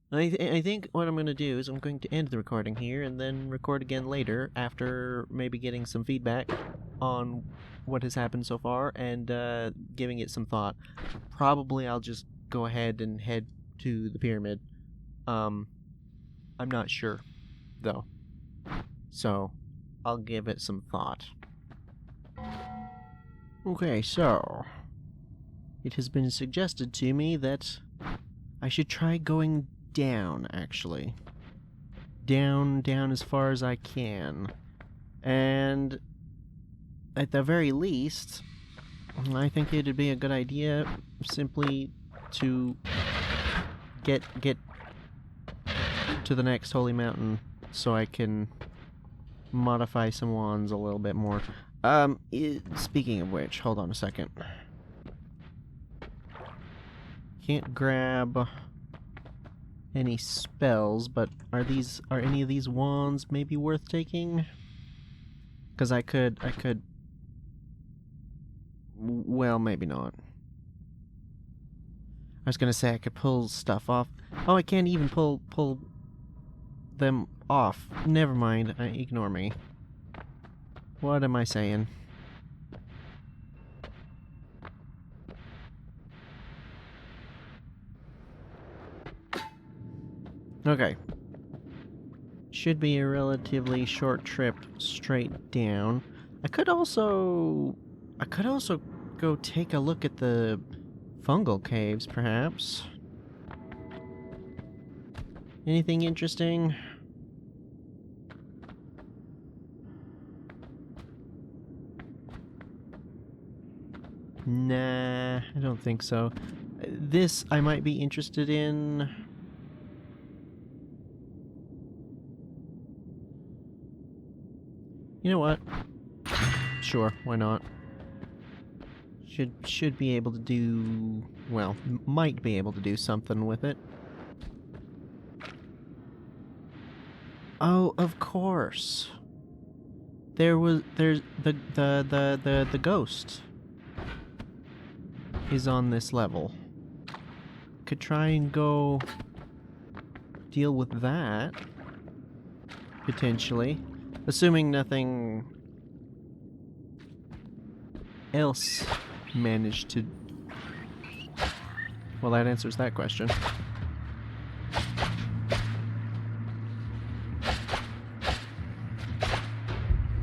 I think what I'm going to do is I'm going to end the recording here and then record again later after maybe getting some feedback on what has happened so far and giving it some thought. Probably I'll just go ahead and head to the pyramid. Um, I'm not sure, though. So, I'll give it some thought. Okay, so it has been suggested to me that I should try going down, actually. Down as far as I can. And at the very least, I think it'd be a good idea simply to get to the next holy mountain so I can modify some wands a little bit more. Speaking of which, hold on a second. Can't grab any spells, but are any of these wands maybe worth taking? Because I could, well, maybe not. I was gonna say I could pull stuff off. Oh, I can't even pull them off. Never mind, ignore me. What am I saying? Okay. Should be a relatively short trip straight down. I could also go take a look at the fungal caves, perhaps. Anything interesting? Nah, I don't think so. This I might be interested in. You know what? Sure, why not? Should be able to do, well, might be able to do something with it. Oh, of course. There's the ghost is on this level. Could try and go deal with that potentially, assuming nothing else managed to... Well, that answers that question.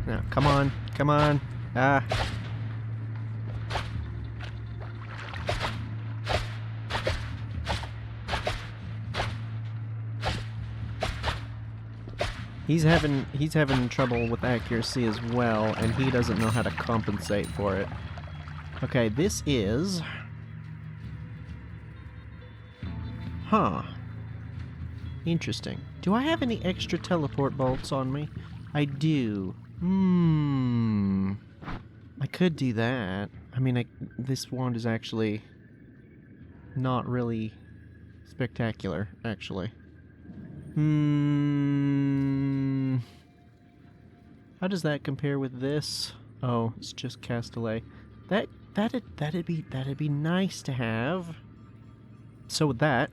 Now, come on, come on. Ah. He's having trouble with accuracy as well, and he doesn't know how to compensate for it. Okay, this is... Huh. Interesting. Do I have any extra teleport bolts on me? I do. I could do that. I mean, this wand is actually not really spectacular, actually. How does that compare with this? Oh, it's just Castellet. That'd be nice to have. So with that,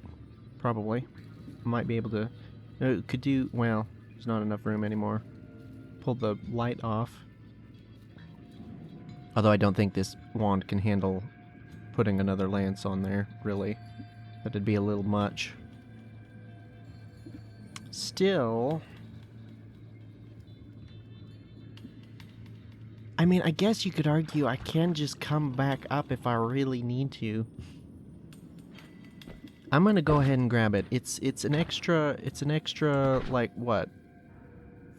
probably, might be able to. Could do well. There's not enough room anymore. Pull the light off. Although I don't think this wand can handle putting another lance on there. Really, that'd be a little much. Still, I mean, I guess you could argue I can just come back up if I really need to. I'm gonna go ahead and grab it. It's an extra like what?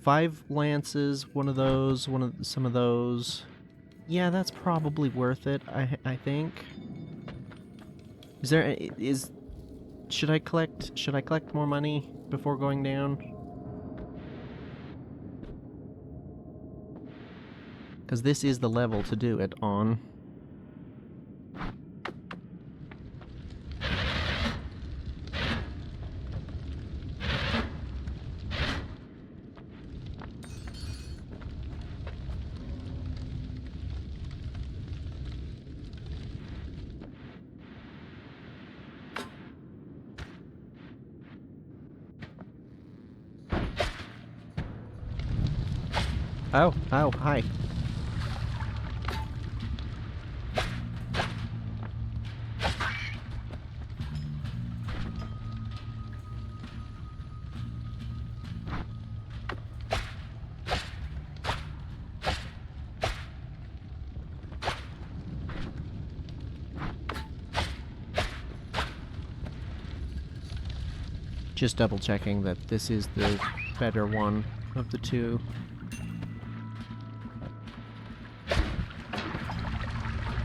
5 lances, one of those, some of those. Yeah, that's probably worth it. I think. Should I collect more money before going down? Because this is the level to do it on. Oh, hi. Just double checking that this is the better one of the two.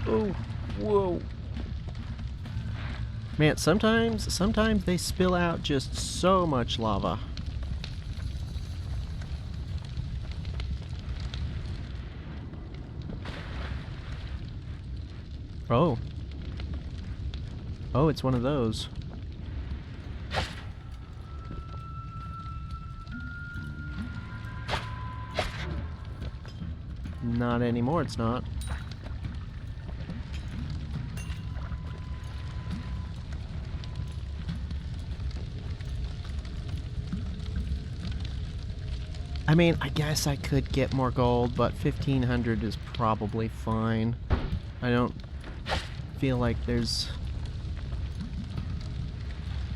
Oh, whoa. Man, sometimes they spill out just so much lava. Oh. Oh, it's one of those. Not anymore, it's not. I mean, I guess I could get more gold, but 1,500 is probably fine. I don't feel like there's...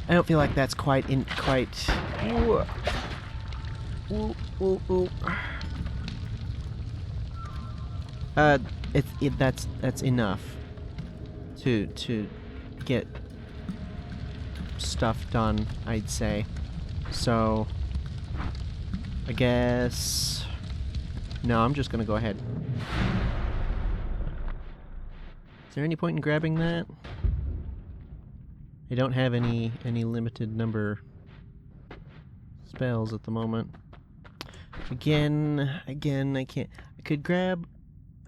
I don't feel like that's quite in... quite... Ooh. Ooh, ooh, ooh. That's enough to get stuff done, I'd say. So I guess no, I'm just gonna go ahead. Is there any point in grabbing that? I don't have any limited number spells at the moment. Again, I can't. I could grab...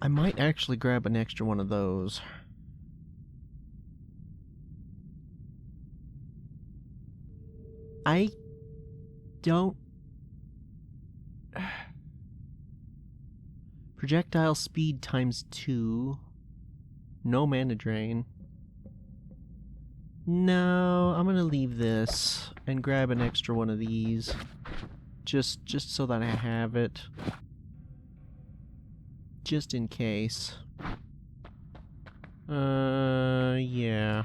I might actually grab an extra one of those. I don't... Projectile speed times 2. No mana drain. No, I'm gonna leave this and grab an extra one of these. Just so that I have it. Just in case. Yeah.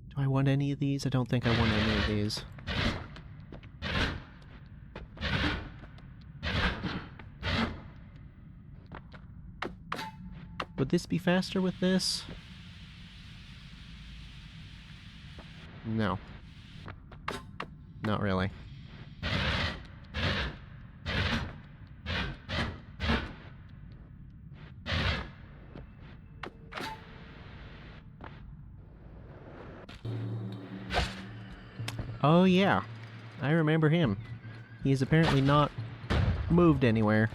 Do I want any of these? I don't think I want any of these. Would this be faster with this? No. Not really. Oh yeah, I remember him. He is apparently not moved anywhere.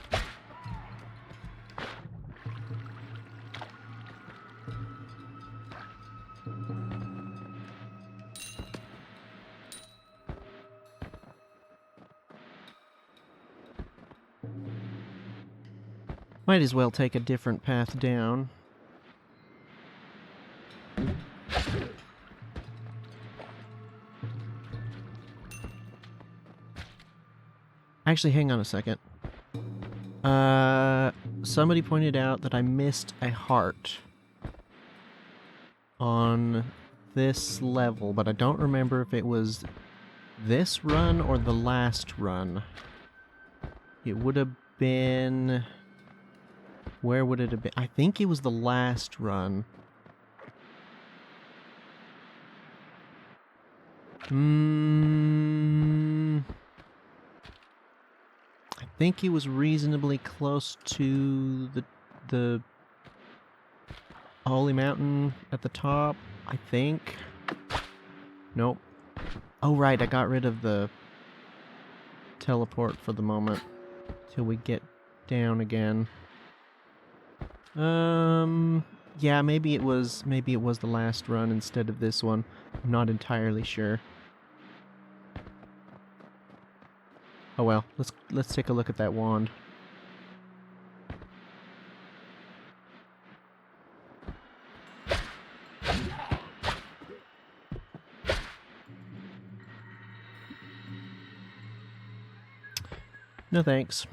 Might as well take a different path down. Actually, hang on a second. Somebody pointed out that I missed a heart on this level, but I don't remember if it was this run or the last run. It would have been... Where would it have been? I think it was the last run. I think it was reasonably close to the Holy Mountain at the top, I think. Nope. Oh right, I got rid of the teleport for the moment till we get down again. Yeah, maybe it was the last run instead of this one. I'm not entirely sure. Oh well, let's take a look at that wand. No thanks.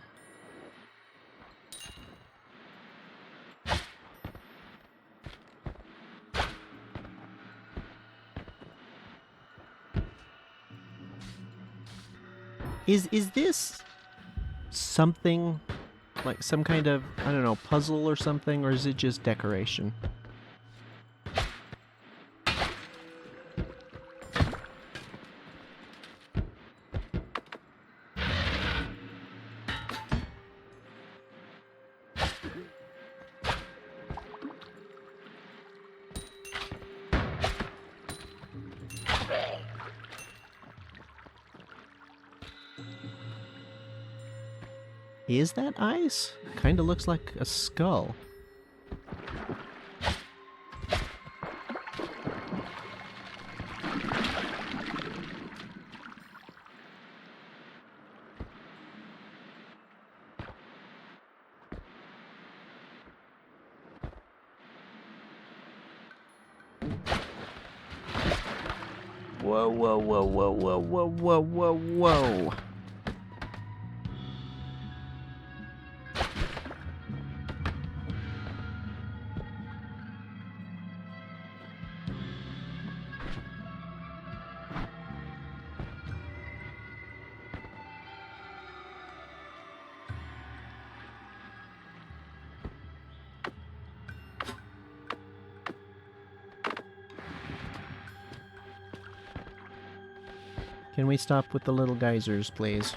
Is this something like some kind of, I don't know, puzzle or something, or is it just decoration? Is that ice? Kinda looks like a skull. Whoa, whoa, whoa, whoa, whoa, whoa, whoa, whoa, whoa. Can we stop with the little geysers, please?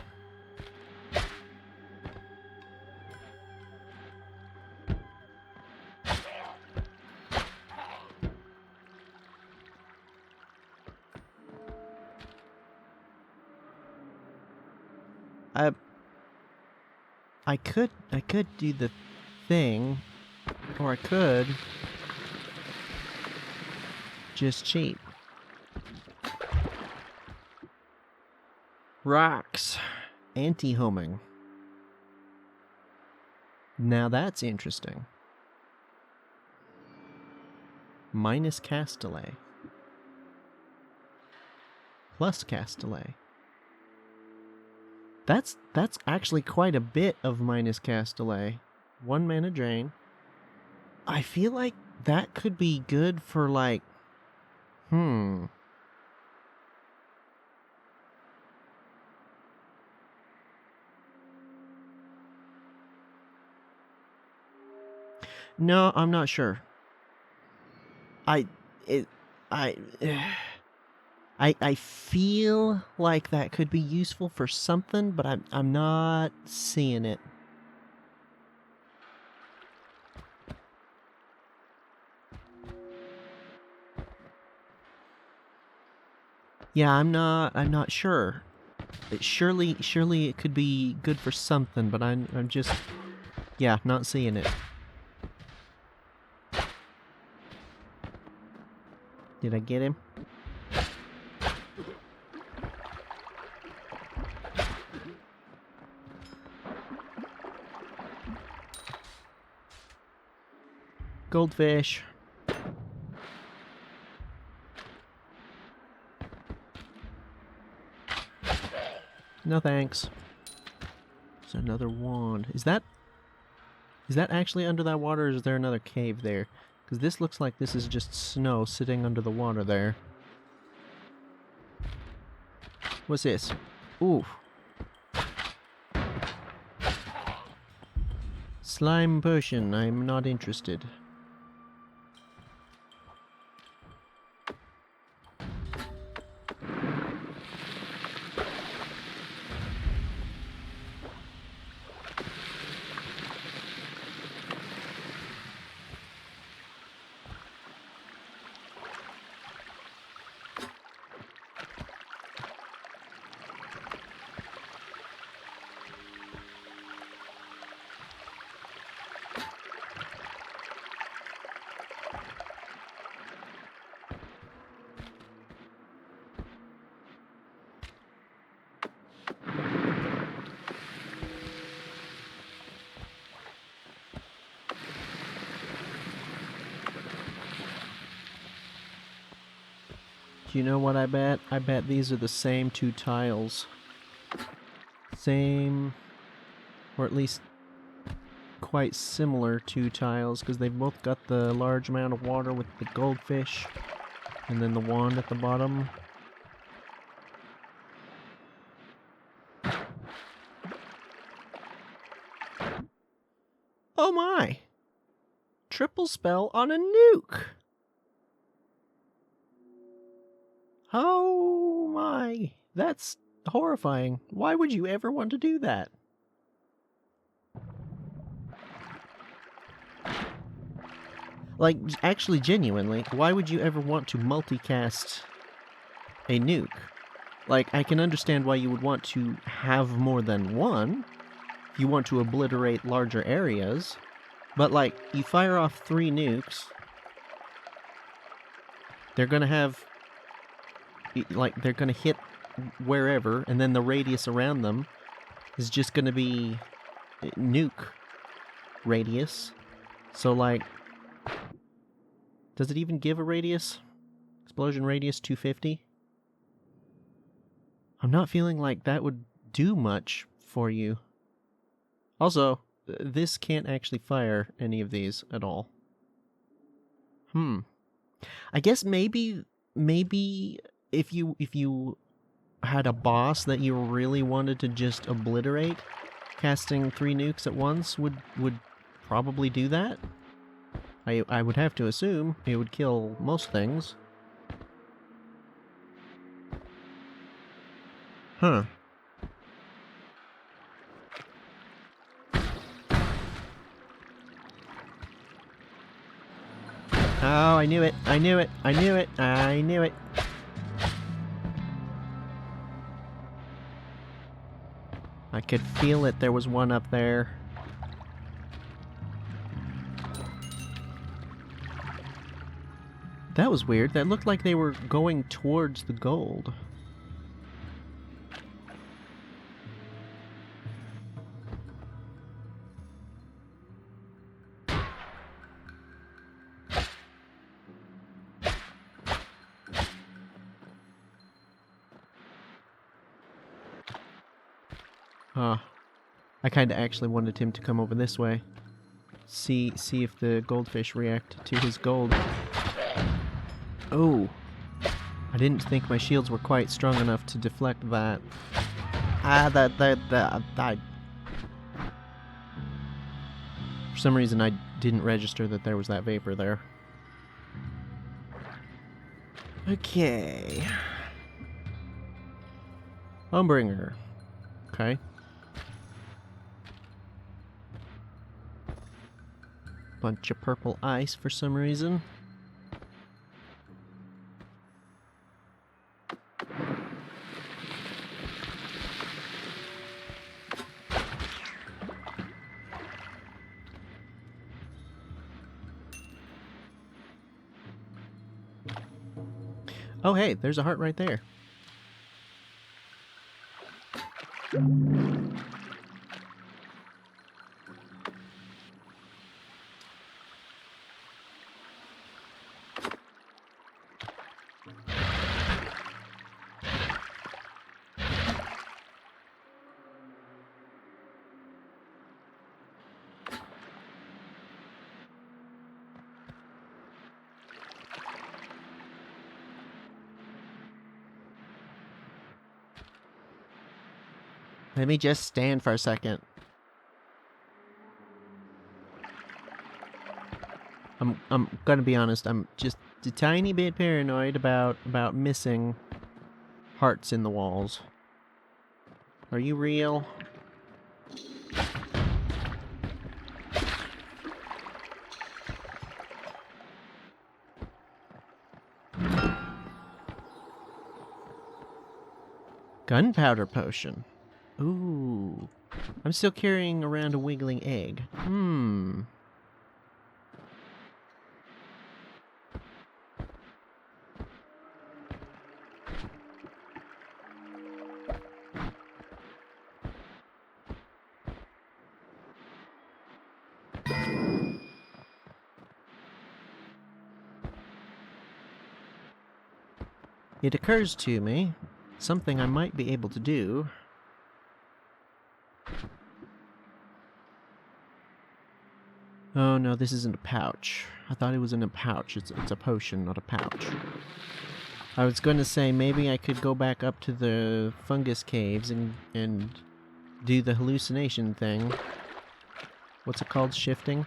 I could do the thing, or I could just cheat. Rocks. Anti-homing. Now that's interesting. Minus cast delay. Plus cast delay. That's actually quite a bit of minus cast delay. 1 mana drain. I feel like that could be good for like... No, I'm not sure. I feel like that could be useful for something, but I'm not seeing it. Yeah, I'm not sure. Surely it could be good for something, but I'm just, yeah, not seeing it. Did I get him? Goldfish. No thanks. There's another wand. Is that actually under that water, or is there another cave there? Because this looks like this is just snow sitting under the water there. What's this? Ooh. Slime potion. I'm not interested. Do you know what I bet? I bet these are the same 2 tiles. Same Or at least quite similar to tiles, because they've both got the large amount of water with the goldfish, and then the wand at the bottom. Oh my! Triple spell on a nuke! Oh my! That's horrifying. Why would you ever want to do that? Like, actually, genuinely, why would you ever want to multicast a nuke? Like, I can understand why you would want to have more than one. You want to obliterate larger areas. But, like, you fire off 3 nukes. They're gonna have... Like, they're gonna hit wherever, and then the radius around them is just gonna be nuke radius. So, like... Does it even give a radius? Explosion radius 250? I'm not feeling like that would do much for you. Also, this can't actually fire any of these at all. I guess maybe if you had a boss that you really wanted to just obliterate, casting 3 nukes at once would probably do that. I would have to assume it would kill most things. Huh. Oh, I knew it. I knew it. I knew it. I knew it. I could feel it. There was one up there. That was weird. That looked like they were going towards the gold. Huh. I kinda actually wanted him to come over this way. See if the goldfish react to his gold. Oh. I didn't think my shields were quite strong enough to deflect that. For some reason I didn't register that there was that vapor there. Okay. Homebringer. Okay. Bunch of purple ice for some reason. Oh hey, there's a heart right there. Let me just stand for a second. I'm gonna be honest, I'm just a tiny bit paranoid about missing hearts in the walls. Are you real? Gunpowder potion. Ooh. I'm still carrying around a wiggling egg. It occurs to me, something I might be able to do. Oh no, this isn't a pouch. I thought it was in a pouch. It's a potion, not a pouch. I was going to say maybe I could go back up to the fungus caves and do the hallucination thing. What's it called? Shifting?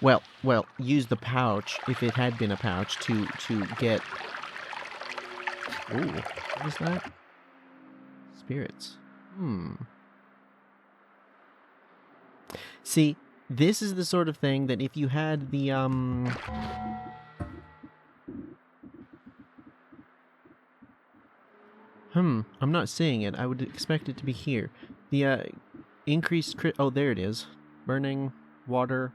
Well, use the pouch, if it had been a pouch, to get... Ooh, what is that? Spirits. See, this is the sort of thing that if you had the, I'm not seeing it. I would expect it to be here. The, increased crit... Oh, there it is. Burning, water...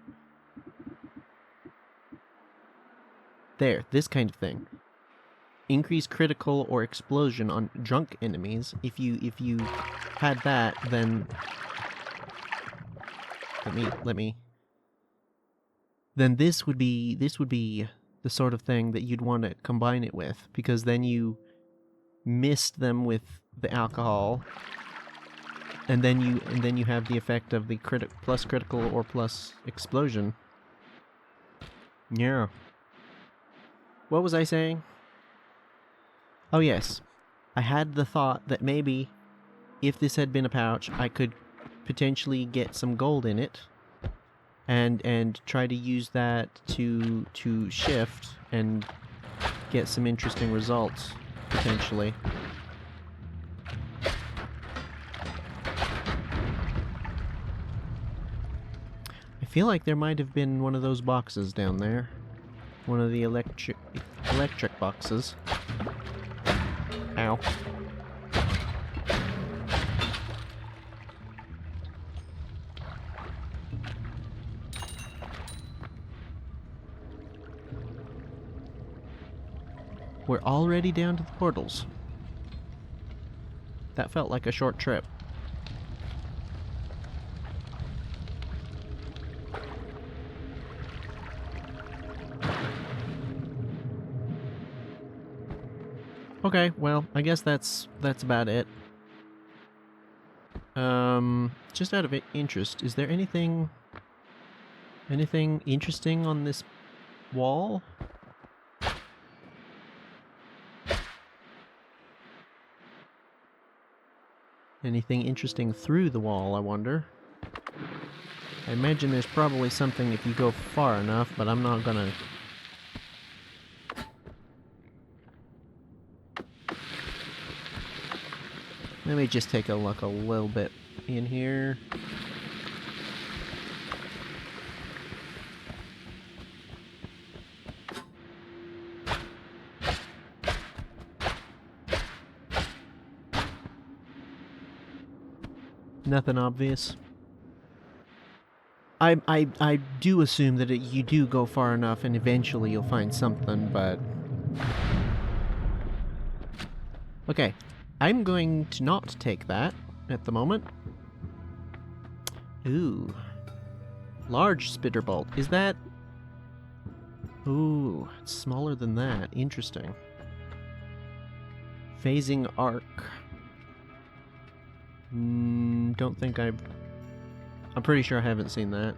There, this kind of thing. Increase critical or explosion on drunk enemies. If you had that, then let me. Then this would be the sort of thing that you'd want to combine it with, because then you mist them with the alcohol, and then you have the effect of the plus critical or plus explosion. Yeah. What was I saying? Oh yes, I had the thought that maybe if this had been a pouch, I could potentially get some gold in it, and try to use that to shift and get some interesting results potentially. I feel like there might have been one of those boxes down there. One of the electric boxes. Ow. We're already down to the portals. That felt like a short trip. Okay, well, I guess that's about it. Just out of interest, is there anything interesting on this wall? Anything interesting through the wall, I wonder? I imagine there's probably something if you go far enough, but I'm not gonna... Let me just take a look a little bit in here. Nothing obvious. I do assume that you do go far enough and eventually you'll find something, but... Okay, I'm going to not take that at the moment. Ooh. Large spitter bolt. Is that... Ooh, it's smaller than that. Interesting. Phasing arc. Don't think I'm pretty sure I haven't seen that.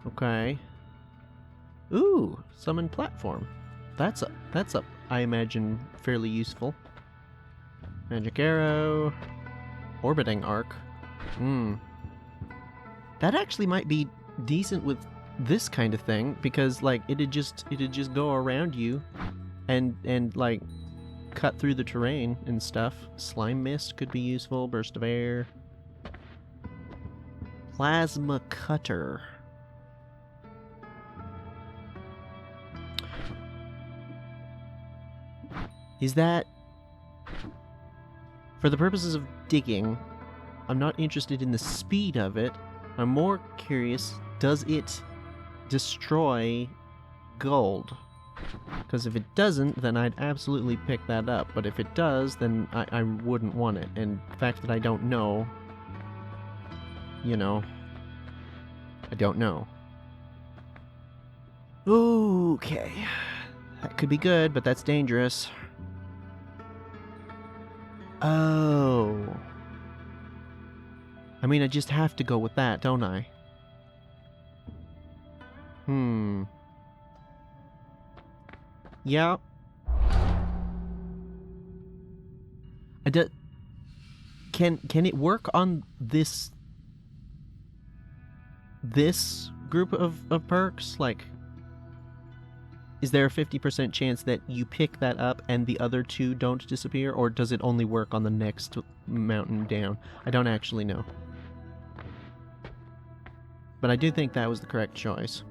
Okay. Ooh, summon platform. That's I imagine fairly useful. Magic arrow. Orbiting arc. That actually might be decent with this kind of thing, because like it'd just go around you and like cut through the terrain and stuff. Slime mist could be useful. Burst of air. Plasma cutter. Is that... For the purposes of digging, I'm not interested in the speed of it. I'm more curious, does it destroy gold? Because if it doesn't, then I'd absolutely pick that up. But if it does, then I wouldn't want it. And the fact that I don't know... You know... I don't know. Okay. That could be good, but that's dangerous. Oh. I mean, I just have to go with that, don't I? Yeah. Can it work on this group of perks? Like, is there a 50% chance that you pick that up and the other two don't disappear, or does it only work on the next mountain down? I don't actually know. But I do think that was the correct choice.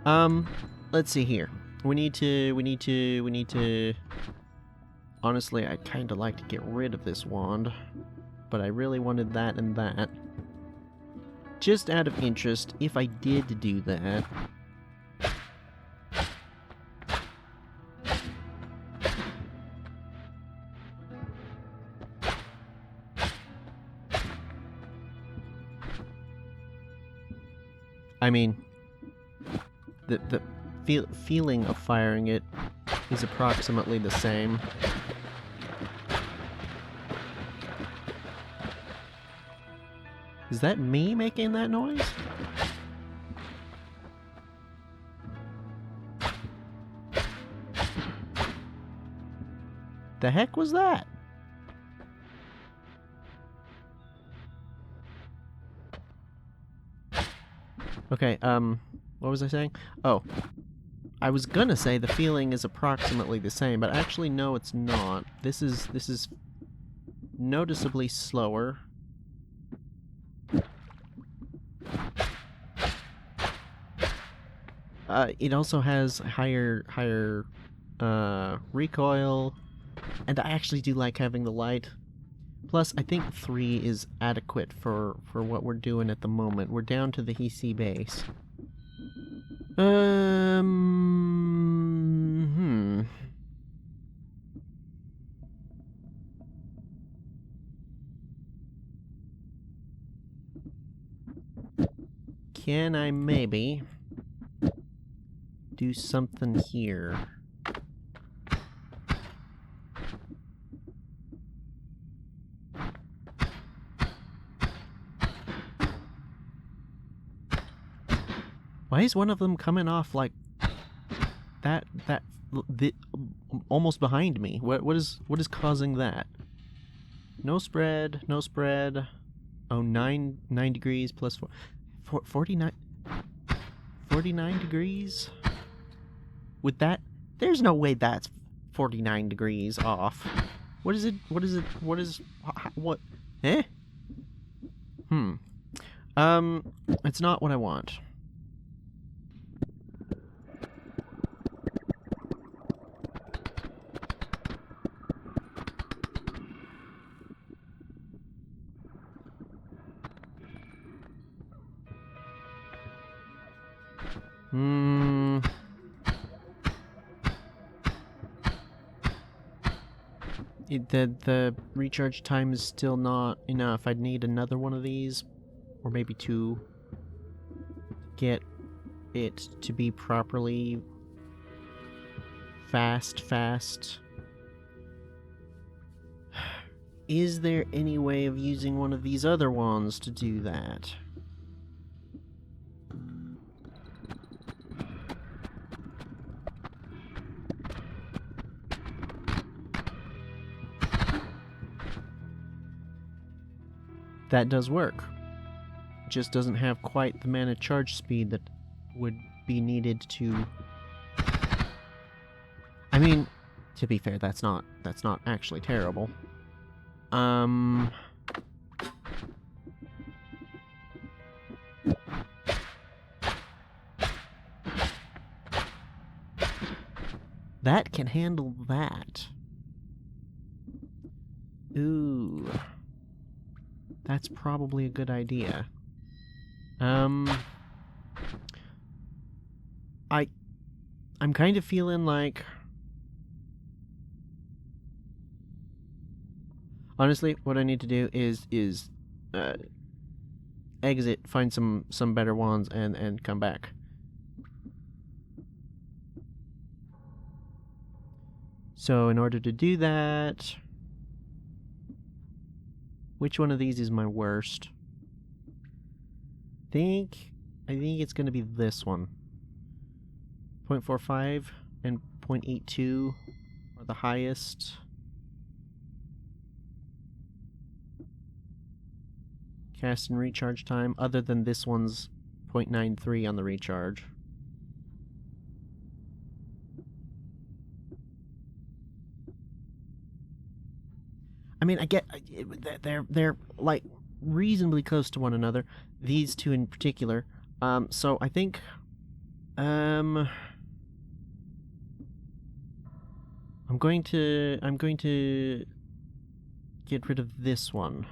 Let's see here. We need to... Honestly, I'd kind of like to get rid of this wand, but I really wanted that and that. Just out of interest, if I did do that... I mean, the feeling of firing it is approximately the same. Is that me making that noise? The heck was that? Okay, what was I saying? Oh, I was gonna say the feeling is approximately the same, but actually no, it's not. This is noticeably slower. It also has higher recoil, and I actually do like having the light. Plus, I think 3 is adequate for what we're doing at the moment. We're down to the EC base. Can I maybe do something here? Why is one of them coming off like that almost behind me? What is causing that? No spread, no spread. Oh, 9 degrees plus 49 degrees? With that, there's no way that's 49 degrees off. What is it? What is what? Eh? It's not what I want. The recharge time is still not enough. I'd need another one of these, or maybe 2, to get it to be properly fast. Is there any way of using one of these other ones to do that? That does work. It just doesn't have quite the mana charge speed that would be needed to... I mean, to be fair, that's not actually terrible. That can handle that. Ooh. That's probably a good idea. I'm kind of feeling like... Honestly, what I need to do is exit, find some better wands, and come back. So in order to do that... Which one of these is my worst? I think it's gonna be this one. 0.45 and 0.82 are the highest. Cast and recharge time, other than this one's 0.93 on the recharge. I mean, I get they're like reasonably close to one another. These two in particular. So I think, I'm going to get rid of this one.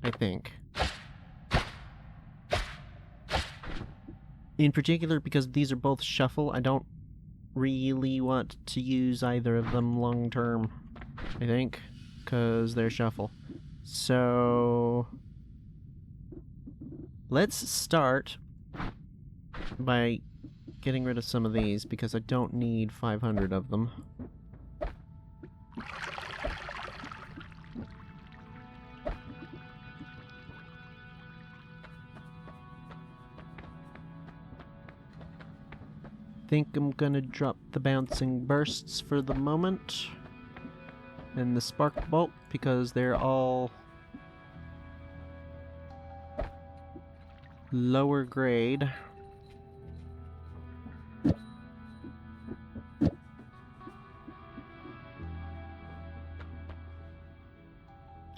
I think. In particular, because these are both shuffle, I don't really want to use either of them long term. I think, because they're shuffle. So let's start by getting rid of some of these, because I don't need 500 of them. Think I'm gonna drop the bouncing bursts for the moment. And the spark bolt, because they're all lower grade.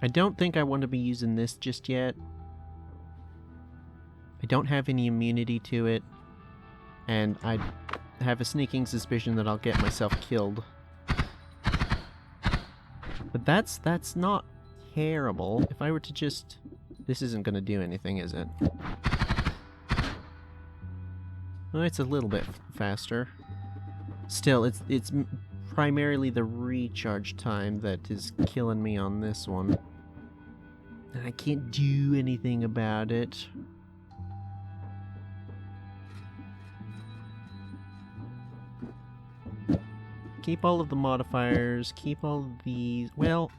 I don't think I want to be using this just yet. I don't have any immunity to it, and I have a sneaking suspicion that I'll get myself killed. But that's not terrible. If I were to just... This isn't going to do anything, is it? Well, it's a little bit faster. Still, it's primarily the recharge time that is killing me on this one. And I can't do anything about it. Keep all of the modifiers, keep all of these... Well,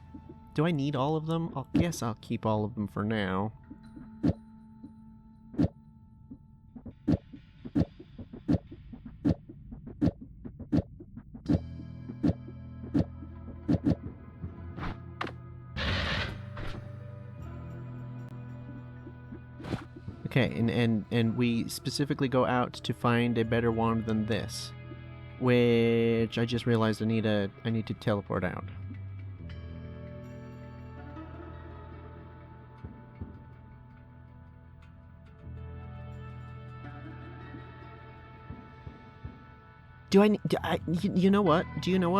do I need all of them? I guess I'll keep all of them for now. Okay, and we specifically go out to find a better wand than this. Which I just realized I need to teleport out. You know what? Do you know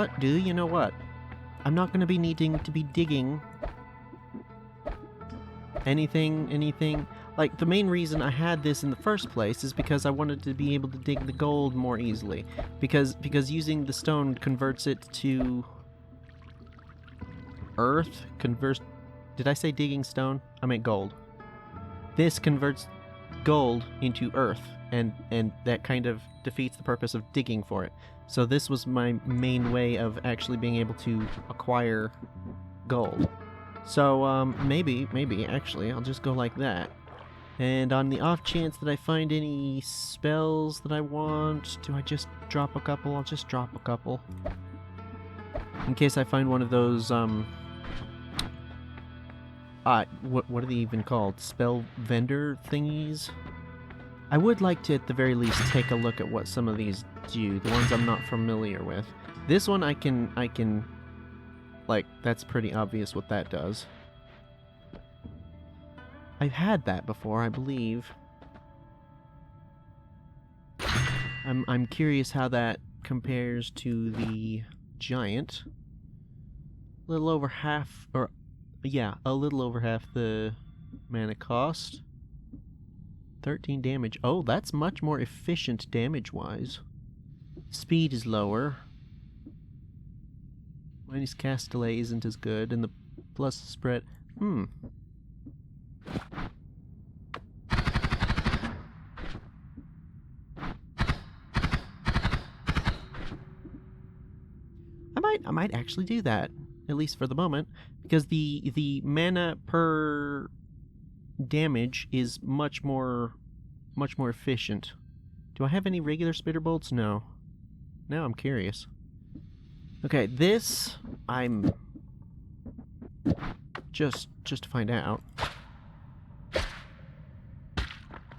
what? I'm not going to be needing to be digging anything. Like, the main reason I had this in the first place is because I wanted to be able to dig the gold more easily. Because using the stone converts it to... Earth? Did I say digging stone? I meant gold. This converts gold into earth, and that kind of defeats the purpose of digging for it. So this was my main way of actually being able to acquire gold. So, maybe, actually, I'll just go like that. And on the off chance that I find any spells that I want, do I just drop a couple? I'll just drop a couple. In case I find one of those, what are they even called? Spell vendor thingies? I would like to, at the very least, take a look at what some of these do, the ones I'm not familiar with. This one I can, like, that's pretty obvious what that does. I've had that before, I believe. I'm curious how that compares to the giant. A little over half, or yeah, a little over half the mana cost. 13 damage. Oh, that's much more efficient damage-wise. Speed is lower. Minus cast delay isn't as good, and the plus spread... I might actually do that. at least for the moment, because the mana per damage is much more efficient. Do I have any regular spitter bolts? No. Now I'm curious. Okay, this I'm just to find out.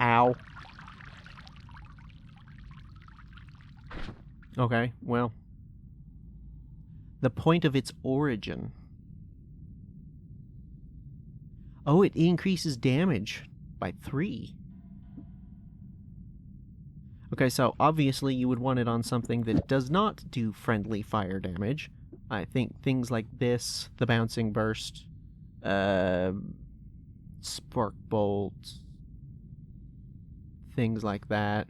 Ow. Okay, well, the point of its origin. Oh, it increases damage by 3. Okay, so obviously you would want it on something that does not do friendly fire damage. I think things like this, the bouncing burst, spark bolt, things like that.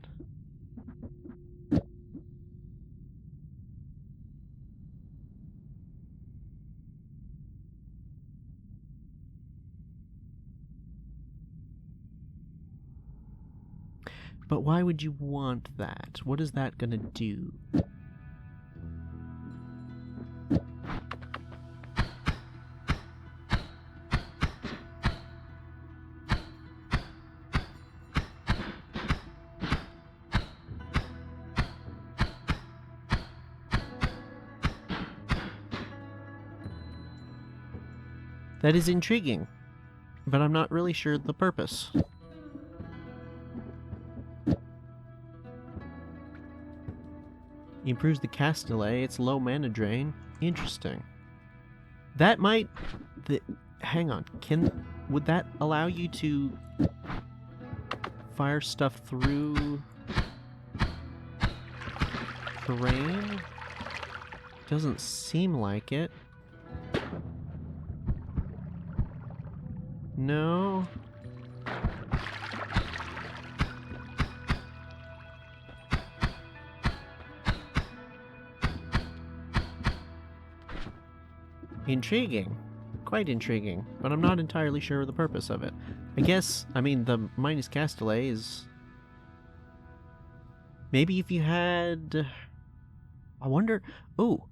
But why would you want that? What is that gonna do? That is intriguing, but I'm not really sure the purpose. Improves the cast delay, it's low mana drain. Interesting. That might... hang on, would that allow you to fire stuff through terrain? Doesn't seem like it. No. Intriguing. Quite intriguing, but I'm not entirely sure of the purpose of it. I guess, I mean, the minus cast delay is... Maybe if you had... I wonder... Oh!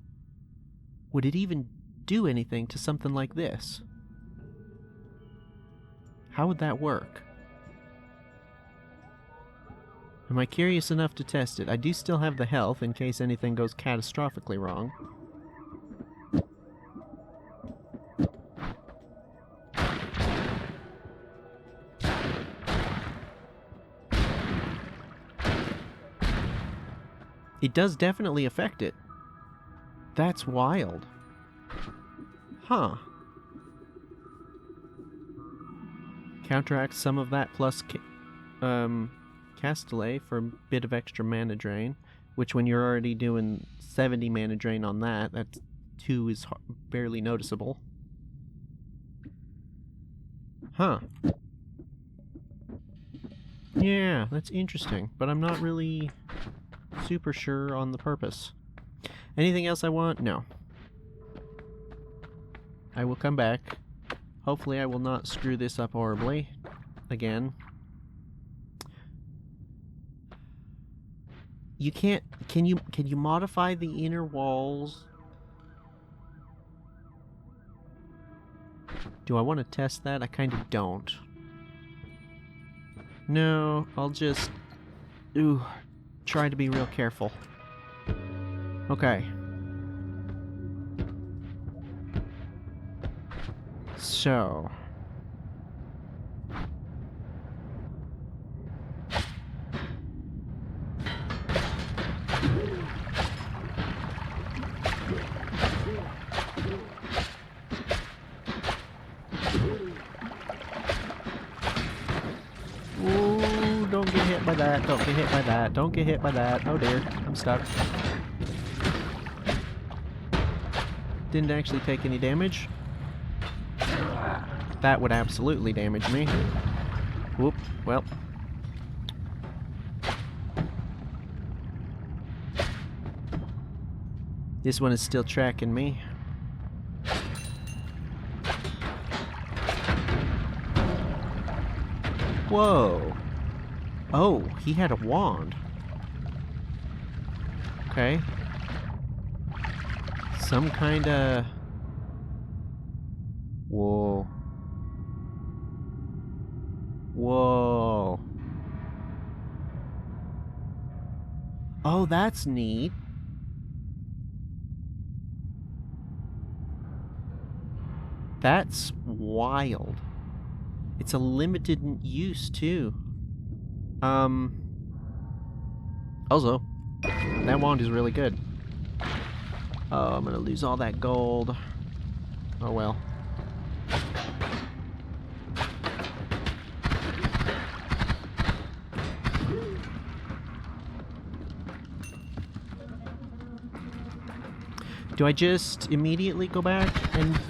Would it even do anything to something like this? How would that work? Am I curious enough to test it? I do still have the health in case anything goes catastrophically wrong. It does definitely affect it. That's wild. Huh. Counteract some of that plus cast delay for a bit of extra mana drain, which when you're already doing 70 mana drain on that 2 is barely noticeable. Huh. Yeah, that's interesting, but I'm not really super sure on the purpose. Anything else I want? No. I will come back. Hopefully I will not screw this up horribly again. You can't... Can you modify the inner walls? Do I want to test that? I kind of don't. No, I'll just... try to be real careful. Okay. So... Ooh, don't get hit by that, don't get hit by that, don't get hit by that. Oh dear, I'm stuck. Didn't actually take any damage. That would absolutely damage me. Whoop, well. This one is still tracking me. Whoa. Oh, he had a wand. Okay. Some kind of Whoa. Whoa. Oh, that's neat. That's wild. It's a limited use, too. Also, that wand is really good. Oh, I'm gonna lose all that gold. Oh well. Do I just immediately go back and...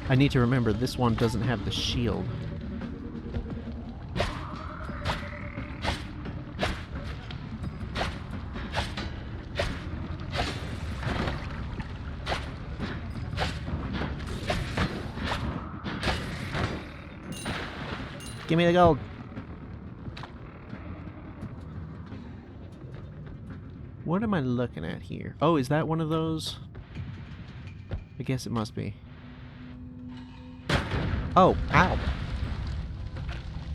I need to remember this one doesn't have the shield. Give me the gold. What am I looking at here? Oh, is that one of those? I guess it must be. Oh, ow.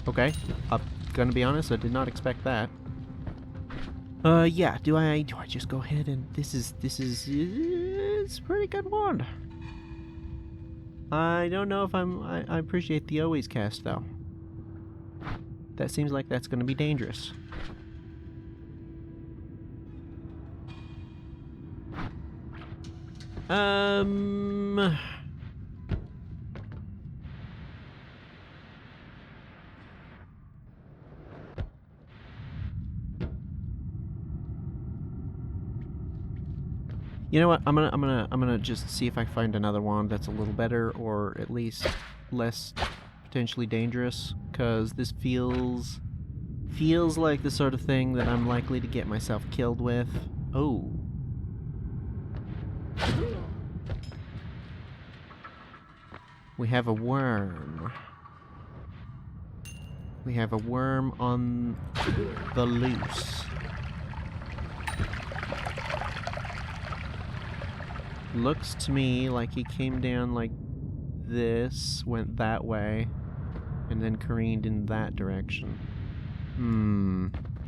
Okay, I'm gonna be honest, I did not expect that. Yeah, do I just go ahead and this is it's a pretty good wand. I don't know if I appreciate the always cast though. That seems like that's gonna be dangerous. You know what? I'm gonna just see if I find another wand that's a little better, or at least less potentially dangerous, because this feels like the sort of thing that I'm likely to get myself killed with. Oh. We have a worm. We have a worm on the loose. Looks to me like he came down like this, went that way, and then careened in that direction.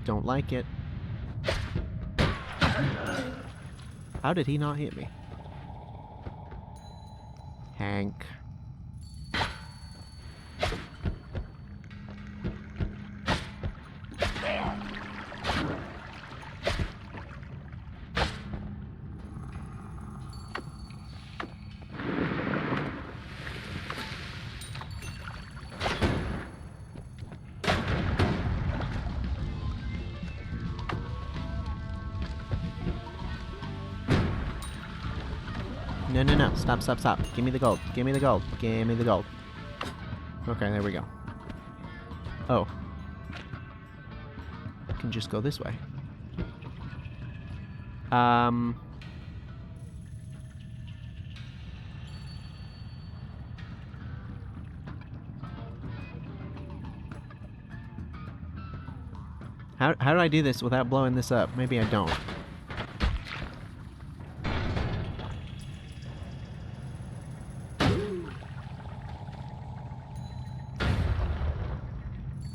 Don't like it. How did he not hit me? Hank. No. Stop. Give me the gold. Give me the gold. Give me the gold. Okay, there we go. Oh. I can just go this way. How do I do this without blowing this up? Maybe I don't.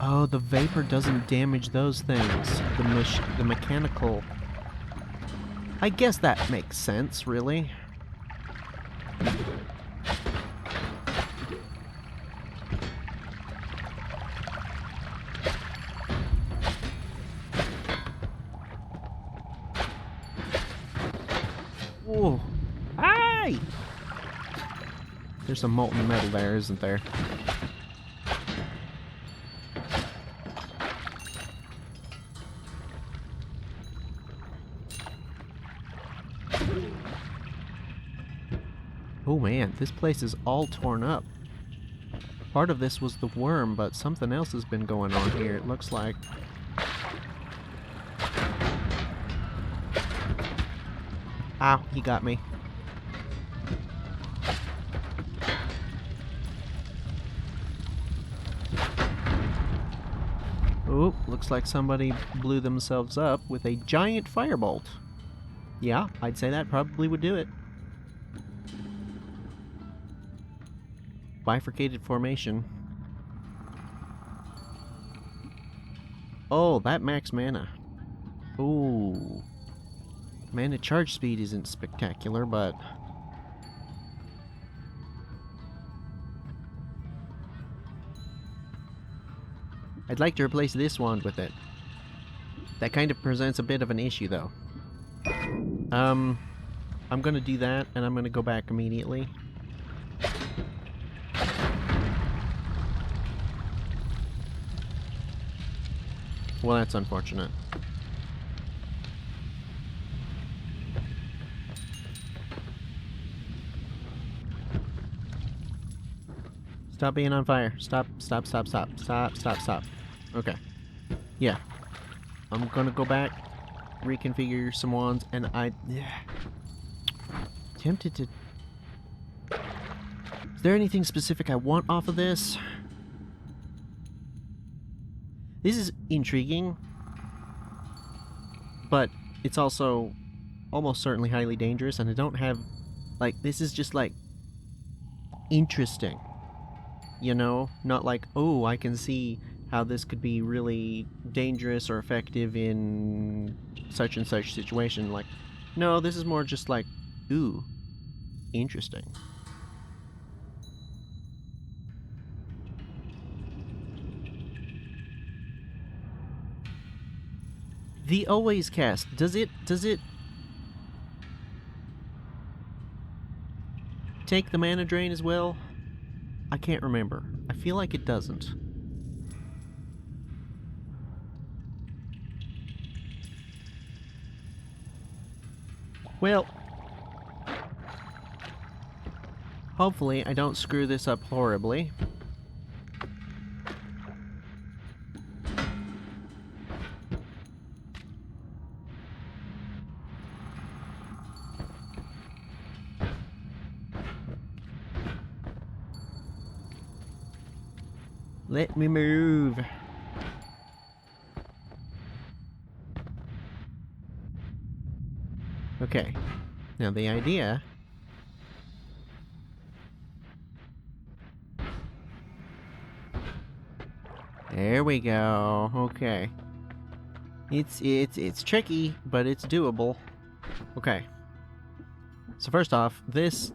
Oh, the vapor doesn't damage those things. The mechanical... I guess that makes sense, really. Whoa. Aye! There's some molten metal there, isn't there? Oh man, this place is all torn up. Part of this was the worm, but something else has been going on here, it looks like. Ow, he got me. Oh, looks like somebody blew themselves up with a giant firebolt. Yeah, I'd say that probably would do it. Bifurcated formation. Oh, that max mana. Ooh. Mana charge speed isn't spectacular, but... I'd like to replace this wand with it. That kind of presents a bit of an issue, though. I'm gonna do that, and I'm gonna go back immediately. Well, that's unfortunate. Stop being on fire. Stop, stop, stop, stop, stop, stop, stop. Okay. Yeah. I'm gonna go back, reconfigure some wands, and tempted to... Is there anything specific I want off of this? This is intriguing, but it's also almost certainly highly dangerous, and I don't have... Like, this is just, like, interesting. You know? Not like, oh, I can see how this could be really dangerous or effective in such and such situation. Like, no, this is more just like, ooh, interesting. The always cast, does it take the mana drain as well? I can't remember. I feel like it doesn't. Well, hopefully I don't screw this up horribly. Let me move. Okay. Now the idea... There we go. Okay. It's tricky, but it's doable. Okay. So first off, this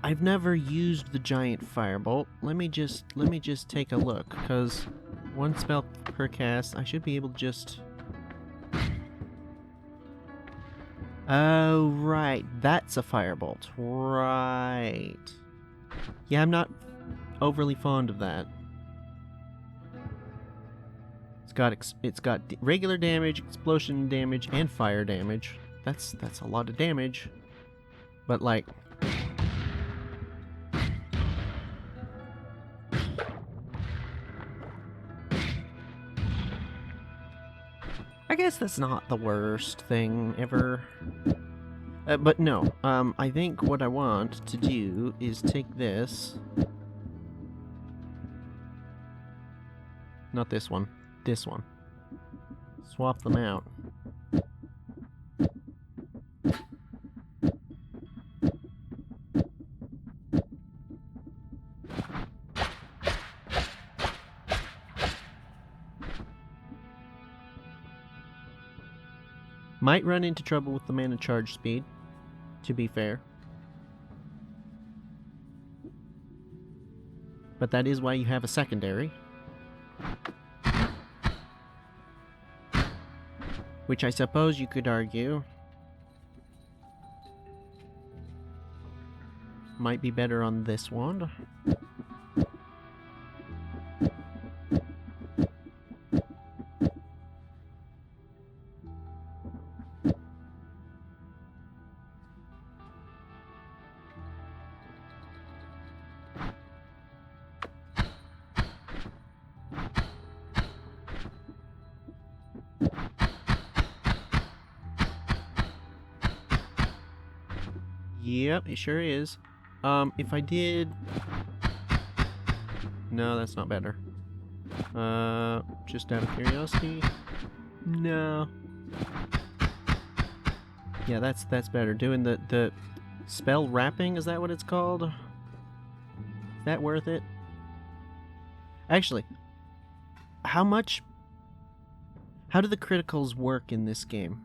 I've never used the giant firebolt. Let me just take a look, because one spell per cast, I should be able to just... Oh, right. That's a firebolt. Right. Yeah, I'm not overly fond of that. It's got regular damage, explosion damage, and fire damage. That's a lot of damage. But like... I guess that's not the worst thing ever. But no, I think what I want to do is take this. Not this one. This one. Swap them out. Might run into trouble with the mana charge speed, to be fair. But that is why you have a secondary. Which I suppose you could argue might be better on this wand. Yep, it sure is. If I did... No, that's not better. Just out of curiosity. No. Yeah, that's better. Doing the spell wrapping, is that what it's called? Is that worth it? Actually, how do the criticals work in this game?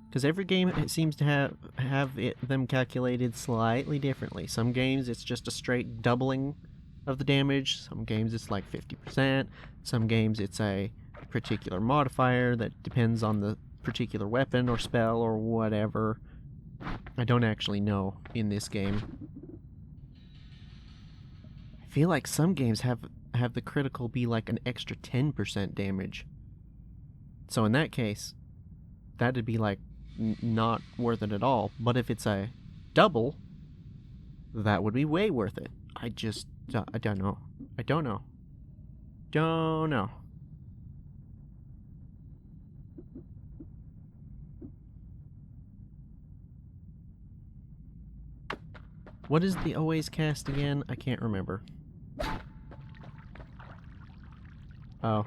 Because every game it seems to have them calculated slightly differently. Some games it's just a straight doubling of the damage. Some games it's like 50%. Some games it's a particular modifier that depends on the particular weapon or spell or whatever. I don't actually know in this game. I feel like some games have the critical be like an extra 10% damage. So in that case, that'd be like not worth it at all. But if it's a double, that would be way worth it. I don't know. Don't know. What is the always cast again? I can't remember. Oh,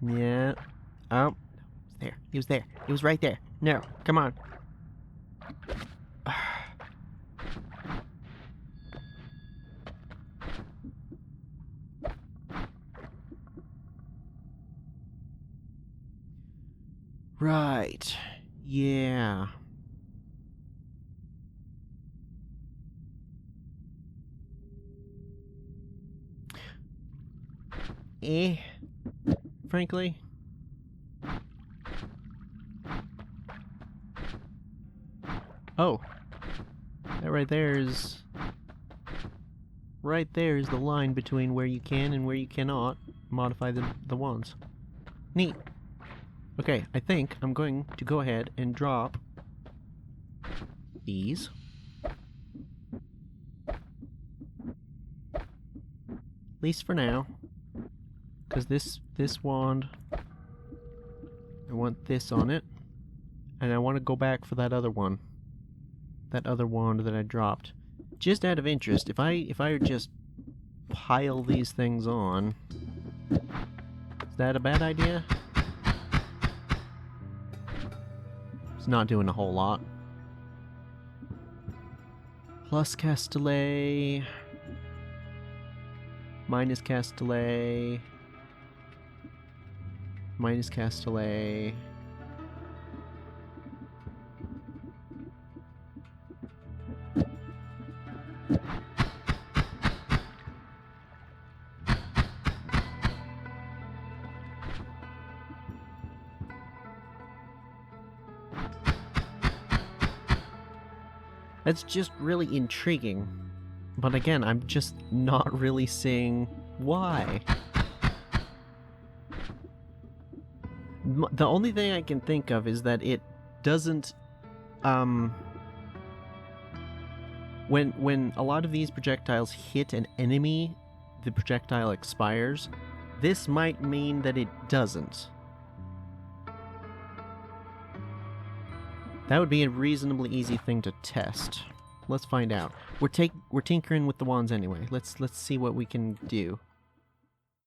yeah. Oh, there. He was there. He was right there. No, come on. Right. Yeah. Frankly. Oh. That right there is... Right there is the line between where you can and where you cannot modify the wands. Neat. Okay, I think I'm going to go ahead and drop these. At least for now. Because this wand, I want this on it. And I want to go back for that other one. That other wand that I dropped. Just out of interest, if I just pile these things on, is that a bad idea? It's not doing a whole lot. Plus cast delay. Minus cast delay. Minus cast delay. That's just really intriguing. But again, I'm just not really seeing why. The only thing I can think of is that it doesn't... When a lot of these projectiles hit an enemy, the projectile expires. This might mean that it doesn't. That would be a reasonably easy thing to test. Let's find out. We're tinkering with the wands anyway. Let's see what we can do.